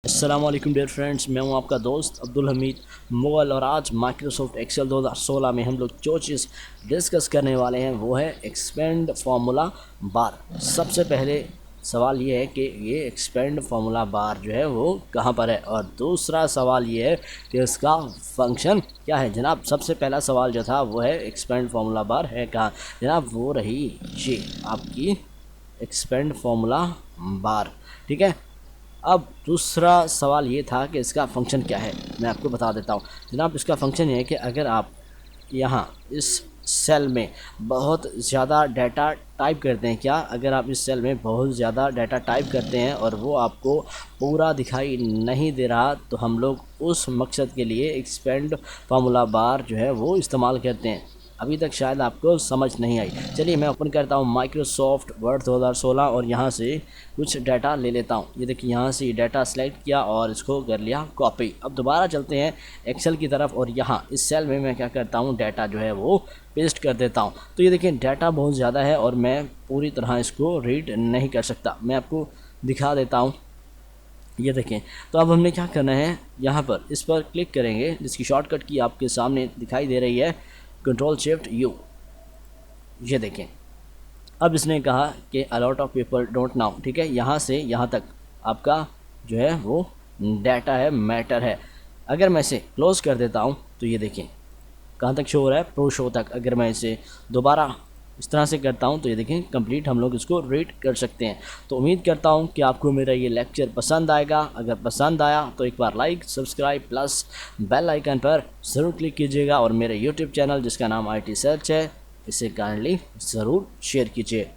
अस्सलाम वालेकुम dear friends, मैं हूं आपका दोस्त अब्दुल हमीद मुगल और आज माइक्रोसॉफ्ट एक्सेल 2016 में हम लोग जो चीज़ डिस्कस करने वाले हैं वो है एक्सपेंड फार्मूला बार। सबसे पहले सवाल ये है कि ये एक्सपेंड फार्मूला बार जो है वो कहाँ पर है, और दूसरा सवाल ये है कि इसका फंक्शन क्या है। जनाब सबसे पहला सवाल जो था वो है एक्सपेंड फार्मूला बार है कहाँ। जनाब वो रही ये आपकी एक्सपेंड फार्मूला बार, ठीक है। अब दूसरा सवाल ये था कि इसका फ़ंक्शन क्या है, मैं आपको बता देता हूँ। जनाब इसका फ़ंक्शन ये है कि अगर आप यहाँ इस सेल में बहुत ज़्यादा डाटा टाइप करते हैं, क्या अगर आप इस सेल में बहुत ज़्यादा डाटा टाइप करते हैं और वो आपको पूरा दिखाई नहीं दे रहा, तो हम लोग उस मकसद के लिए एक्सपेंड फार्मूला बार जो है वो इस्तेमाल करते हैं। अभी तक शायद आपको समझ नहीं आई। चलिए मैं ओपन करता हूँ माइक्रोसॉफ्ट वर्ड 2016 और यहाँ से कुछ डाटा ले लेता हूँ। ये देखिए यहाँ से डाटा सेलेक्ट किया और इसको कर लिया कॉपी। अब दोबारा चलते हैं एक्सेल की तरफ और यहाँ इस सेल में मैं क्या करता हूँ, डाटा जो है वो पेस्ट कर देता हूँ। तो ये देखिए डाटा बहुत ज़्यादा है और मैं पूरी तरह इसको रीड नहीं कर सकता। मैं आपको दिखा देता हूँ, ये देखें। तो अब हमने क्या करना है, यहाँ पर इस पर क्लिक करेंगे जिसकी शॉर्टकट की आपके सामने दिखाई दे रही है, कंट्रोल शिफ्ट यू। ये देखें अब इसने कहा कि a lot of people don't now, ठीक है। यहाँ से यहाँ तक आपका जो है वो डाटा है, मैटर है। अगर मैं इसे क्लोज़ कर देता हूँ तो ये देखें कहाँ तक शो हो रहा है, प्रो शो तक। अगर मैं इसे दोबारा इस तरह से करता हूँ तो ये देखें कंप्लीट हम लोग इसको रीड कर सकते हैं। तो उम्मीद करता हूँ कि आपको मेरा ये लेक्चर पसंद आएगा। अगर पसंद आया तो एक बार like, subscribe plus bell icon पर ज़रूर क्लिक कीजिएगा और मेरे यूट्यूब चैनल जिसका नाम IT सर्च है, इसे काइंडली ज़रूर शेयर कीजिए।